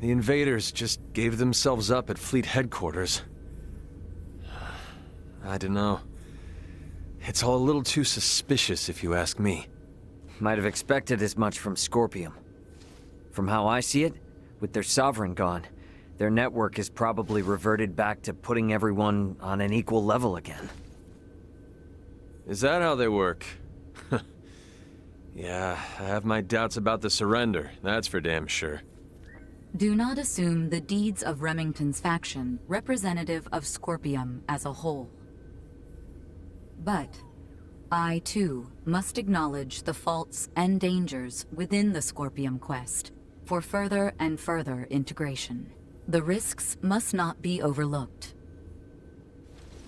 The invaders just gave themselves up at fleet headquarters. I don't know. It's all a little too suspicious, if you ask me. Might have expected as much from Scorpium. From how I see it, with their sovereign gone, their network is probably reverted back to putting everyone on an equal level again. Is that how they work? Yeah, I have my doubts about the surrender, that's for damn sure. Do not assume the deeds of Remington's faction representative of Scorpium as a whole. But I, too, must acknowledge the faults and dangers within the Scorpium quest for further and further integration. The risks must not be overlooked.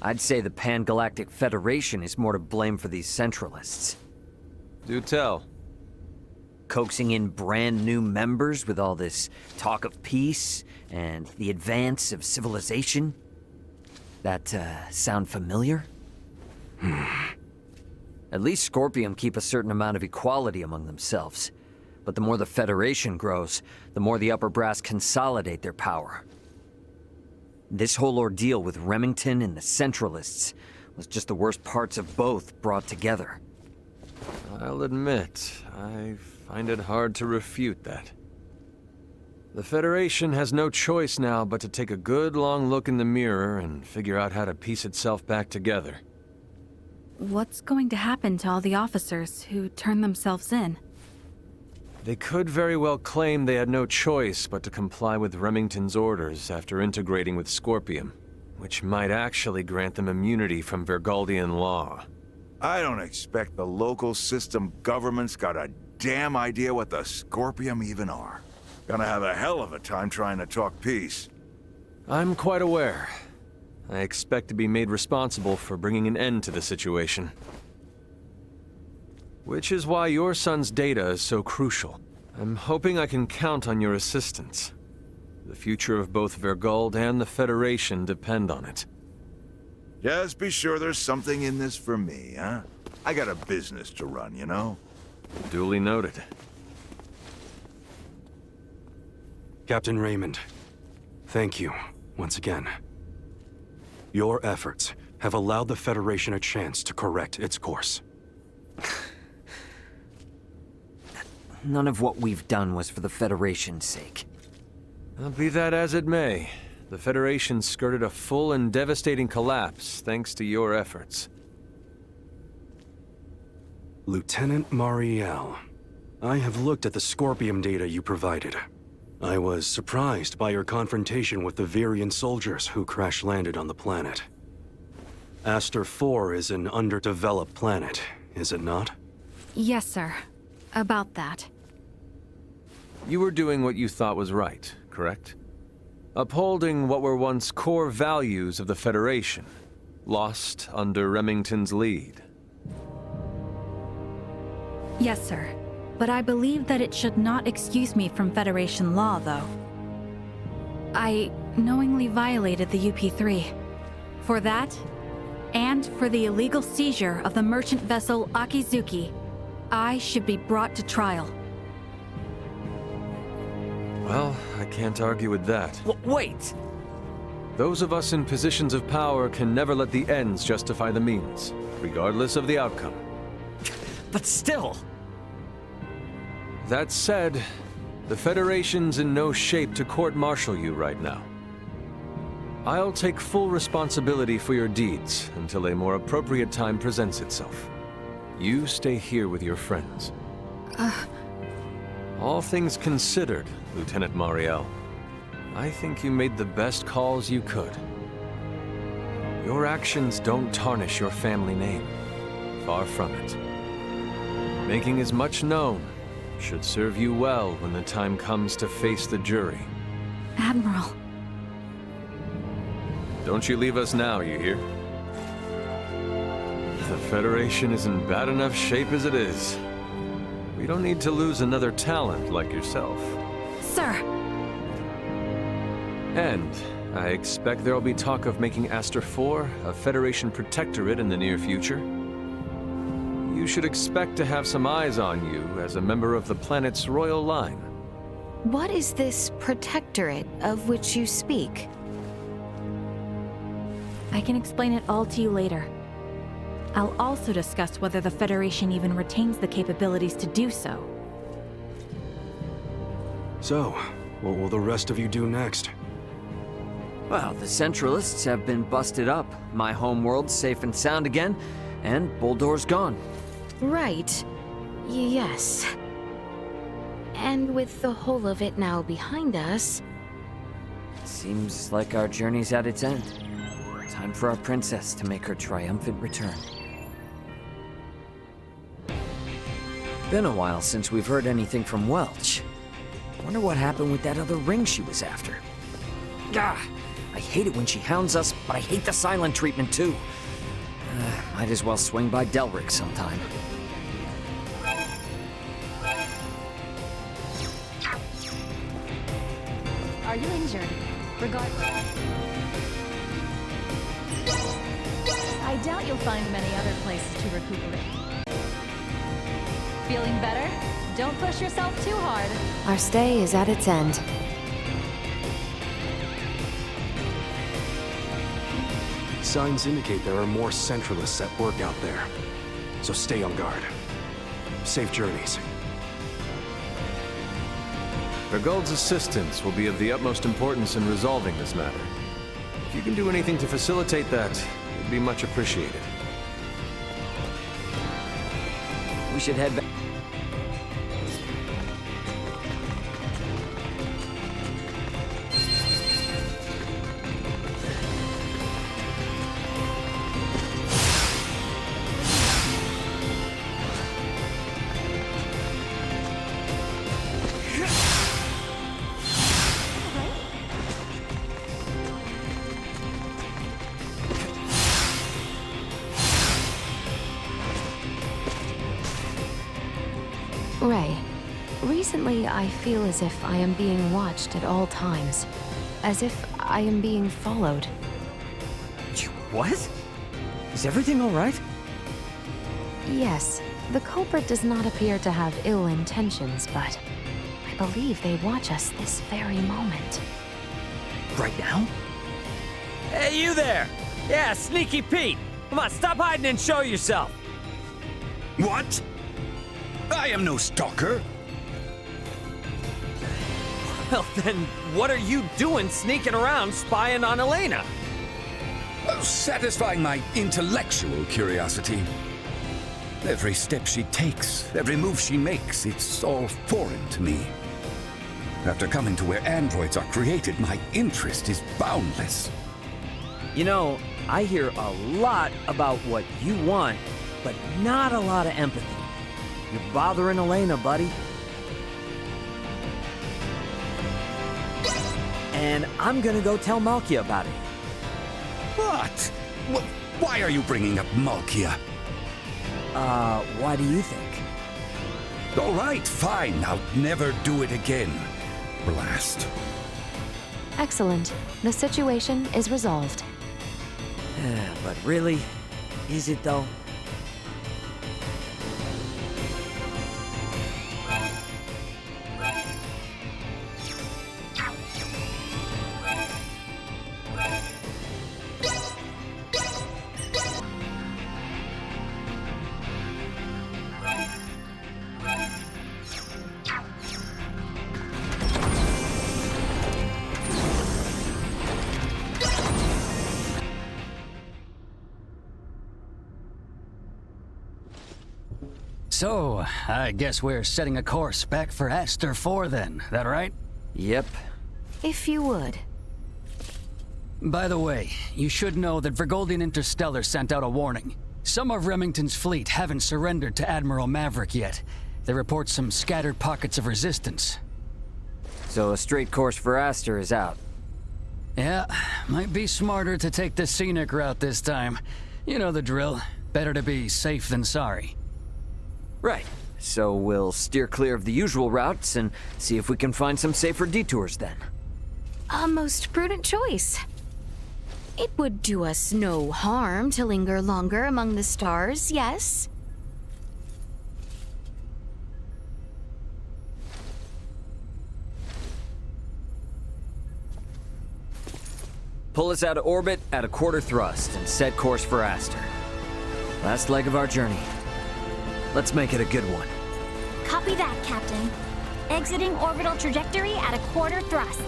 I'd say the Pan-Galactic Federation is more to blame for these Centralists. Do tell. Coaxing in brand new members with all this talk of peace and the advance of civilization. That, sound familiar? At least Scorpium keep a certain amount of equality among themselves. But the more the Federation grows, the more the upper brass consolidate their power. This whole ordeal with Remington and the Centralists was just the worst parts of both brought together. I'll admit, I find it hard to refute that. The Federation has no choice now but to take a good long look in the mirror and figure out how to piece itself back together. What's going to happen to all the officers who turned themselves in? They could very well claim they had no choice but to comply with Remington's orders after integrating with Scorpium, which might actually grant them immunity from Vergaldian law. I don't expect the local system government's got a damn idea what the Scorpium even are. Gonna have a hell of a time trying to talk peace. I'm quite aware. I expect to be made responsible for bringing an end to the situation. Which is why your son's data is so crucial. I'm hoping I can count on your assistance. The future of both Vergald and the Federation depend on it. Just be sure there's something in this for me, huh? I got a business to run, you know? Duly noted. Captain Raymond, thank you, once again. Your efforts have allowed the Federation a chance to correct its course. None of what we've done was for the Federation's sake. Be that as it may, the Federation skirted a full and devastating collapse thanks to your efforts. Lieutenant Marielle, I have looked at the Scorpium data you provided. I was surprised by your confrontation with the Virian soldiers who crash-landed on the planet. Aster IV is an underdeveloped planet, is it not? Yes, sir. About that. You were doing what you thought was right, correct? Upholding what were once core values of the Federation, lost under Remington's lead. Yes, sir. But I believe that it should not excuse me from Federation law, though. I knowingly violated the UP-3. For that, and for the illegal seizure of the merchant vessel Akizuki, I should be brought to trial. Well, I can't argue with that. Wait! Those of us in positions of power can never let the ends justify the means, regardless of the outcome. But still! That said, the Federation's in no shape to court-martial you right now. I'll take full responsibility for your deeds until a more appropriate time presents itself. You stay here with your friends. All things considered, Lieutenant Marielle, I think you made the best calls you could. Your actions don't tarnish your family name. Far from it. Making as much known should serve you well when the time comes to face the jury. Admiral. Don't you leave us now, you hear? The Federation is in bad enough shape as it is. We don't need to lose another talent like yourself. Sir! And I expect there'll be talk of making Aster IV a Federation protectorate in the near future. You should expect to have some eyes on you as a member of the planet's royal line. What is this protectorate of which you speak? I can explain it all to you later. I'll also discuss whether the Federation even retains the capabilities to do so. So, what will the rest of you do next? Well, the Centralists have been busted up. My homeworld's safe and sound again, and Buldor's gone. Right. Yes. And with the whole of it now behind us... Seems like our journey's at its end. Time for our princess to make her triumphant return. Been a while since we've heard anything from Welch. Wonder what happened with that other ring she was after. Gah! I hate it when she hounds us, but I hate the silent treatment too. Might as well swing by Delric sometime. Are you injured? I doubt you'll find many other places to recuperate. Feeling better? Don't push yourself too hard. Our stay is at its end. Signs indicate there are more Centralists at work out there. So stay on guard. Safe journeys. Bergold's assistance will be of the utmost importance in resolving this matter. If you can do anything to facilitate that, it'd be much appreciated. We should head back. Ray, recently I feel as if I am being watched at all times. As if I am being followed. What? Is everything all right? Yes, the culprit does not appear to have ill intentions, but I believe they watch us this very moment. Right now? Hey, you there! Yeah, Sneaky Pete! Come on, stop hiding and show yourself! What? I am no stalker. Well, then, what are you doing sneaking around spying on Elena? Satisfying my intellectual curiosity. Every step she takes, every move she makes, it's all foreign to me. After coming to where androids are created, my interest is boundless. You know, I hear a lot about what you want, but not a lot of empathy. You're bothering Elena, buddy. And I'm gonna go tell Malkya about it. What? Why are you bringing up Malkya? Why do you think? All right, fine. I'll never do it again. Blast. Excellent. The situation is resolved. But really, is it though? So, I guess we're setting a course back for Aster IV then, that right? Yep. If you would. By the way, you should know that Vergoldian Interstellar sent out a warning. Some of Remington's fleet haven't surrendered to Admiral Maverick yet. They report some scattered pockets of resistance. So a straight course for Aster is out. Yeah, might be smarter to take the scenic route this time. You know the drill. Better to be safe than sorry. Right. So we'll steer clear of the usual routes and see if we can find some safer detours then. A most prudent choice. It would do us no harm to linger longer among the stars, yes? Pull us out of orbit at a quarter thrust and set course for Aster. Last leg of our journey. Let's make it a good one. Copy that, Captain. Exiting orbital trajectory at a quarter thrust.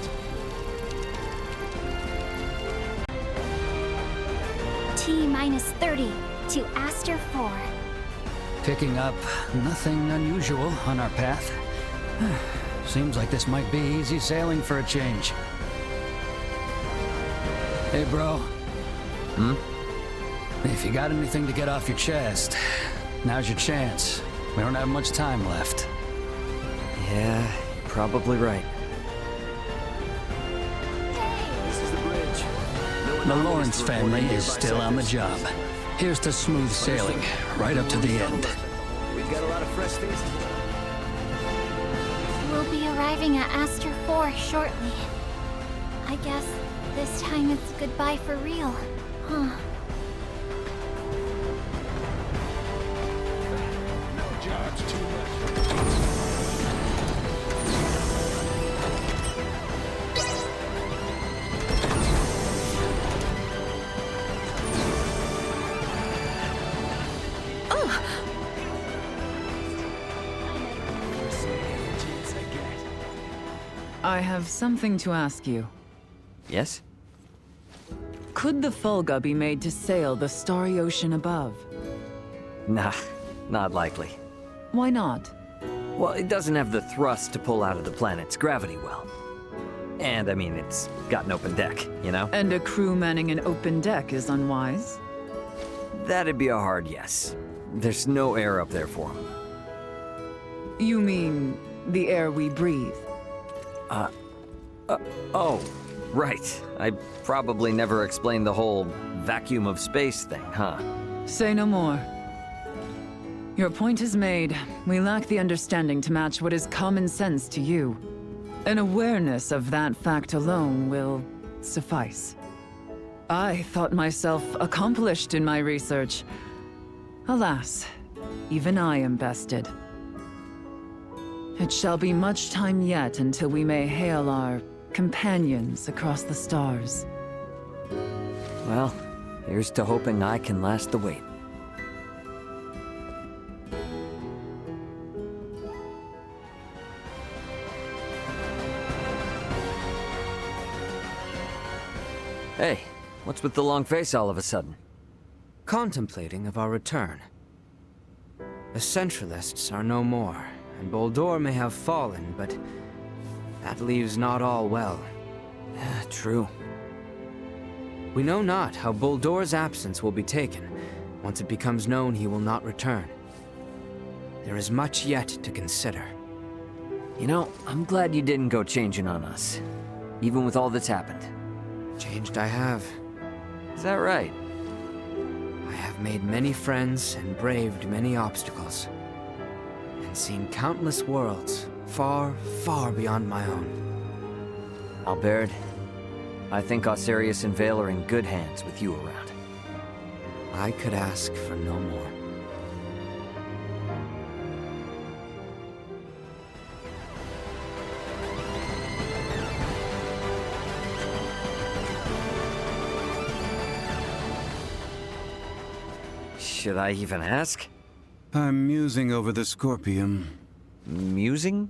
T-minus 30 to Aster IV. Picking up nothing unusual on our path. Seems like this might be easy sailing for a change. Hey, bro. If you got anything to get off your chest, now's your chance. We don't have much time left. Yeah, you're probably right. This is the bridge. The Lawrence family is still on the job. Here's to smooth sailing, right up to the end. We've got a lot of fresh things to do. We'll be arriving at Aster IV shortly. I guess this time it's goodbye for real, huh? I have something to ask you. Yes? Could the Fulga be made to sail the starry ocean above? Nah, not likely. Why not? Well, it doesn't have the thrust to pull out of the planet's gravity well. And, I mean, it's got an open deck, you know? And a crew manning an open deck is unwise? That'd be a hard yes. There's no air up there for them. You mean the air we breathe? Oh, right. I probably never explained the whole vacuum of space thing, huh? Say no more. Your point is made. We lack the understanding to match what is common sense to you. An awareness of that fact alone will suffice. I thought myself accomplished in my research. Alas, even I am bested. It shall be much time yet until we may hail our companions across the stars. Well, here's to hoping I can last the wait. Hey, what's with the long face all of a sudden? Contemplating of our return. The Centralists are no more, and Boldor may have fallen, but that leaves not all well. True. We know not how Boldor's absence will be taken. Once it becomes known he will not return. There is much yet to consider. You know, I'm glad you didn't go changing on us, even with all that's happened. Changed I have. Is that right? I have made many friends and braved many obstacles. And seen countless worlds, far, far beyond my own. Albaird, I think Osirius and Vale are in good hands with you around. I could ask for no more. Should I even ask? I'm musing over the Scorpium. Musing?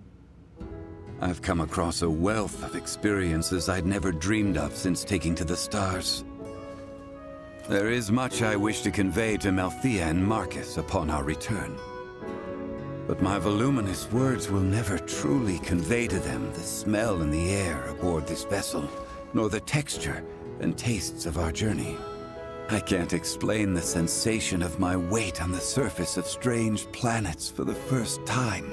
I've come across a wealth of experiences I'd never dreamed of since taking to the stars. There is much I wish to convey to Malkya and Marcus upon our return. But my voluminous words will never truly convey to them the smell in the air aboard this vessel, nor the texture and tastes of our journey. I can't explain the sensation of my weight on the surface of strange planets for the first time.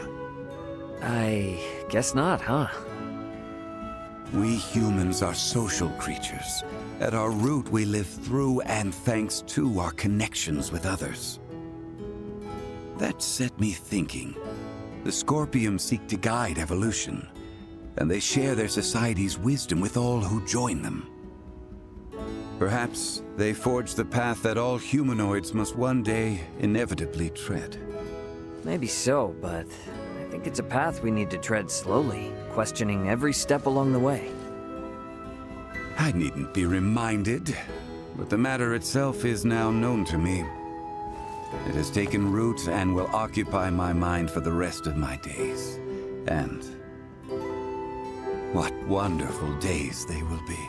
I guess not, huh? We humans are social creatures. At our root, we live through and thanks to our connections with others. That set me thinking. The Scorpium seek to guide evolution, and they share their society's wisdom with all who join them. Perhaps they forge the path that all humanoids must one day inevitably tread. Maybe so, but I think it's a path we need to tread slowly, questioning every step along the way. I needn't be reminded, but the matter itself is now known to me. It has taken root and will occupy my mind for the rest of my days. And what wonderful days they will be.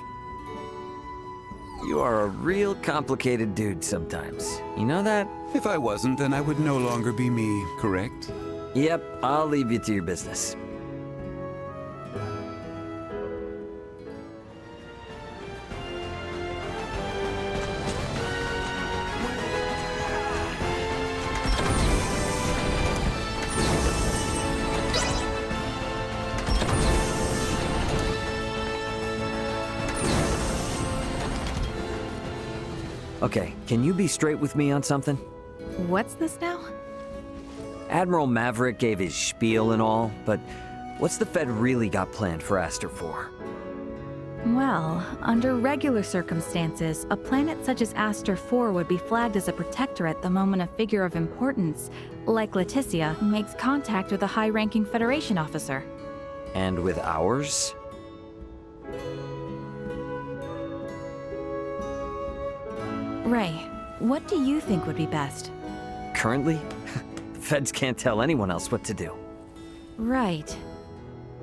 You are a real complicated dude sometimes. You know that? If I wasn't, then I would no longer be me, correct? Yep, I'll leave you to your business. Okay, can you be straight with me on something? What's this now? Admiral Maverick gave his spiel and all, but what's the Fed really got planned for Aster IV? Well, under regular circumstances, a planet such as Aster IV would be flagged as a protectorate the moment a figure of importance, like Laeticia, makes contact with a high-ranking Federation officer. And with ours? Ray, what do you think would be best? Currently? The Feds can't tell anyone else what to do. Right.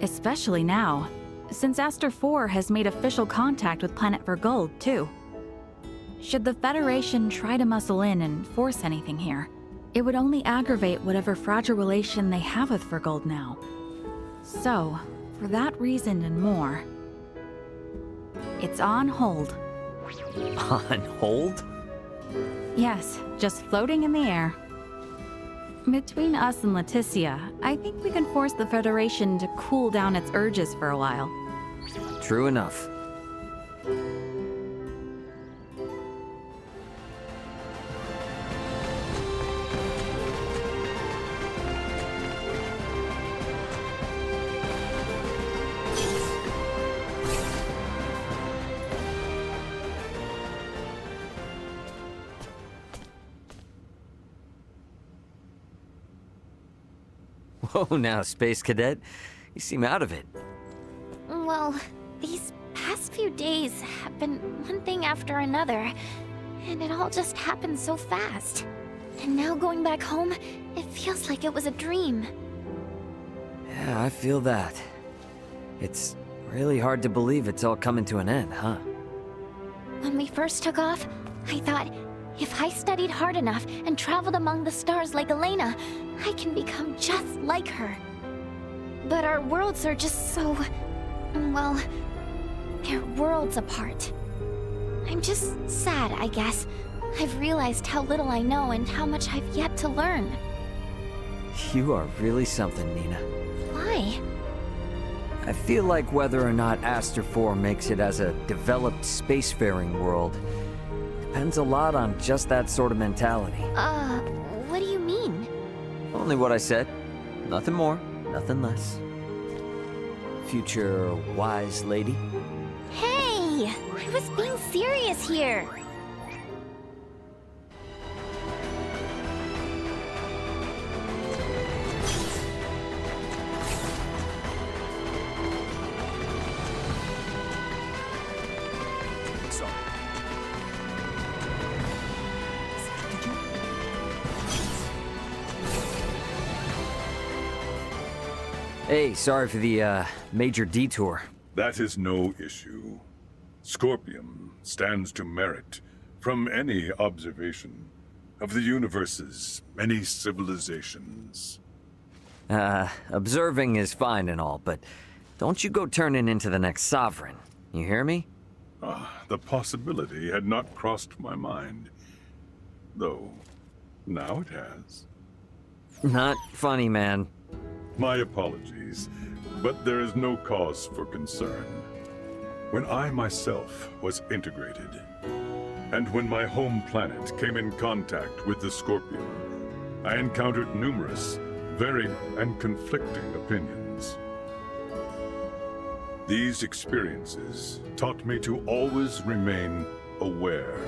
Especially now, since Aster IV has made official contact with Planet Vergold, too. Should the Federation try to muscle in and force anything here, it would only aggravate whatever fragile relation they have with Vergold now. So, for that reason and more, it's on hold. On hold? Yes, just floating in the air. Between us and Laeticia, I think we can force the Federation to cool down its urges for a while. True enough. Whoa, now, Space Cadet. You seem out of it. Well, these past few days have been one thing after another, and it all just happened so fast. And now going back home, it feels like it was a dream. Yeah, I feel that. It's really hard to believe it's all coming to an end, huh? When we first took off, I thought, if I studied hard enough and traveled among the stars like Elena, I can become just like her. But our worlds are just so... well, they're worlds apart. I'm just sad, I guess. I've realized how little I know and how much I've yet to learn. You are really something, Nina. Why? I feel like whether or not Aster IV makes it as a developed spacefaring world depends a lot on just that sort of mentality. What do you mean? Only what I said. Nothing more, nothing less. Future wise lady. Hey! I was being serious here! Hey, sorry for the, major detour. That is no issue. Scorpium stands to merit from any observation of the universe's many civilizations. Observing is fine and all, but don't you go turning into the next sovereign. You hear me? The possibility had not crossed my mind. Though, now it has. Not funny, man. My apologies, but there is no cause for concern. When I myself was integrated, and when my home planet came in contact with the Scorpion, I encountered numerous, varied, and conflicting opinions. These experiences taught me to always remain aware,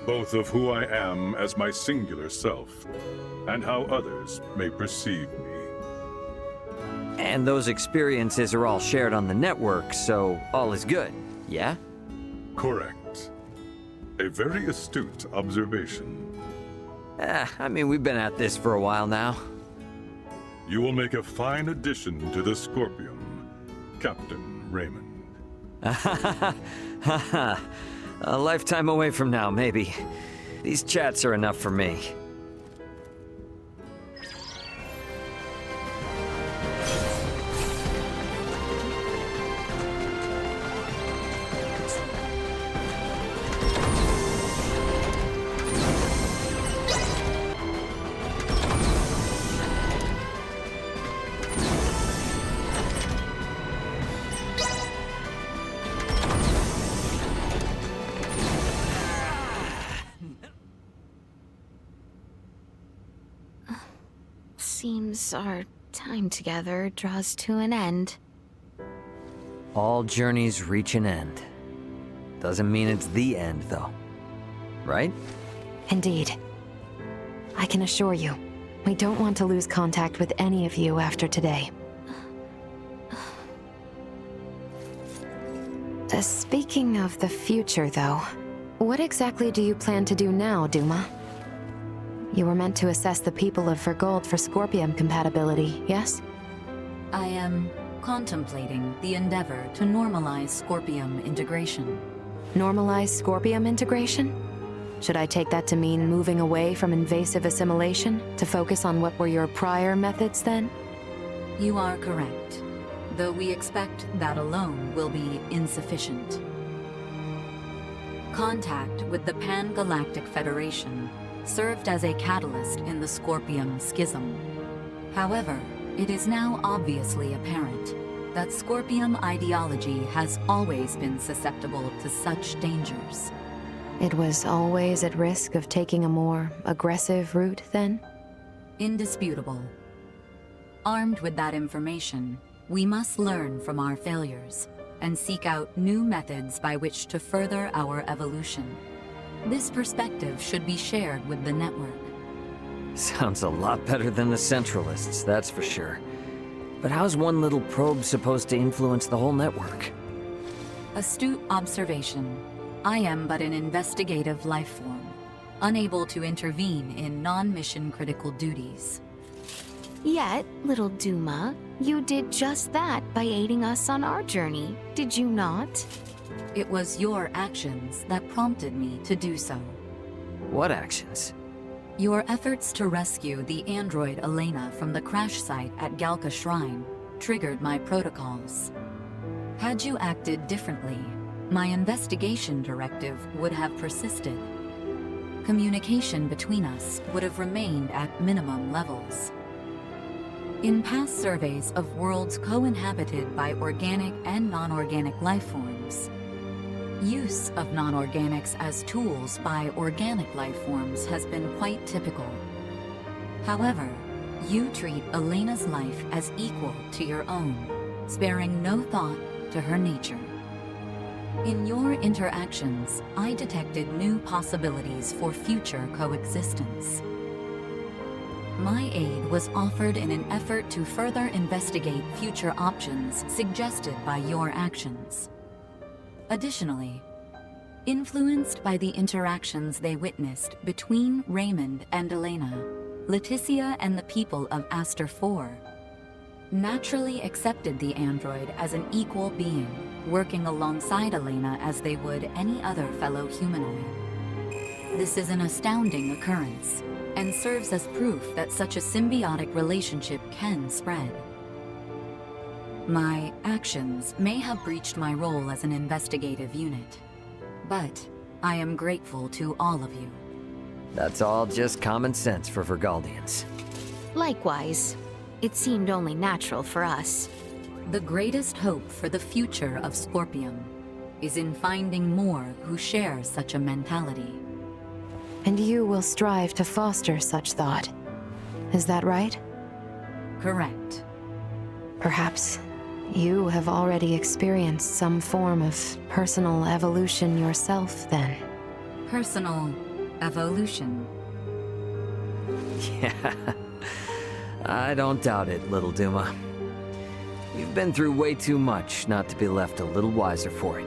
both of who I am as my singular self, and how others may perceive me. And those experiences are all shared on the network, so all is good, yeah? Correct. A very astute observation. I mean, we've been at this for a while now. You will make a fine addition to the Scorpium, Captain Raymond. A lifetime away from now, maybe. These chats are enough for me. Seems our time together draws to an end. All journeys reach an end. Doesn't mean it's the end, though. Right? Indeed. I can assure you, we don't want to lose contact with any of you after today. Speaking of the future, though, what exactly do you plan to do now, DUMA? You were meant to assess the people of Vergold for Scorpium compatibility, yes? I am contemplating the endeavor to normalize Scorpium integration. Normalize Scorpium integration? Should I take that to mean moving away from invasive assimilation to focus on what were your prior methods then? You are correct, though we expect that alone will be insufficient. Contact with the Pan-Galactic Federation served as a catalyst in the Scorpium schism. However, it is now obviously apparent that Scorpium ideology has always been susceptible to such dangers. It was always at risk of taking a more aggressive route, then? Indisputable. Armed with that information, we must learn from our failures and seek out new methods by which to further our evolution. This perspective should be shared with the network. Sounds a lot better than the Centralists, that's for sure. But how's one little probe supposed to influence the whole network? Astute observation. I am but an investigative life form, unable to intervene in non-mission critical duties. Yet, little DUMA, you did just that by aiding us on our journey, did you not? It was your actions that prompted me to do so. What actions? Your efforts to rescue the android Elena from the crash site at Galka Shrine triggered my protocols. Had you acted differently, my investigation directive would have persisted. Communication between us would have remained at minimum levels. In past surveys of worlds co-inhabited by organic and non-organic life forms, use of non-organics as tools by organic life forms has been quite typical. However, you treat Elena's life as equal to your own, sparing no thought to her nature. In your interactions, I detected new possibilities for future coexistence. My aid was offered in an effort to further investigate future options suggested by your actions. Additionally, influenced by the interactions they witnessed between Raymond and Elena, Laeticia and the people of Aster IV naturally accepted the android as an equal being, working alongside Elena as they would any other fellow humanoid. This is an astounding occurrence, and serves as proof that such a symbiotic relationship can spread. My actions may have breached my role as an investigative unit, but I am grateful to all of you. That's all just common sense for Vergoldians. Likewise, it seemed only natural for us. The greatest hope for the future of Scorpium is in finding more who share such a mentality. And you will strive to foster such thought. Is that right? Correct. Perhaps you have already experienced some form of personal evolution yourself, then. Personal evolution. Yeah, I don't doubt it, little DUMA. You've been through way too much not to be left a little wiser for it.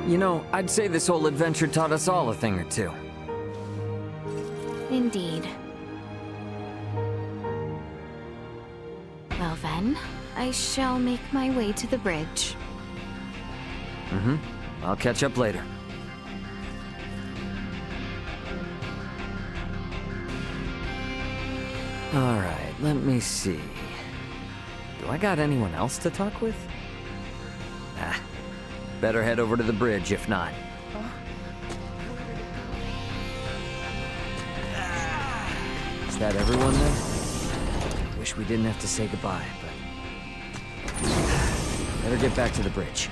You know, I'd say this whole adventure taught us all a thing or two. Indeed. Well then, I shall make my way to the bridge. I'll catch up later. Alright, let me see. Do I got anyone else to talk with? Nah. Better head over to the bridge if not. Is that everyone then? Wish we didn't have to say goodbye, but... Better get back to the bridge.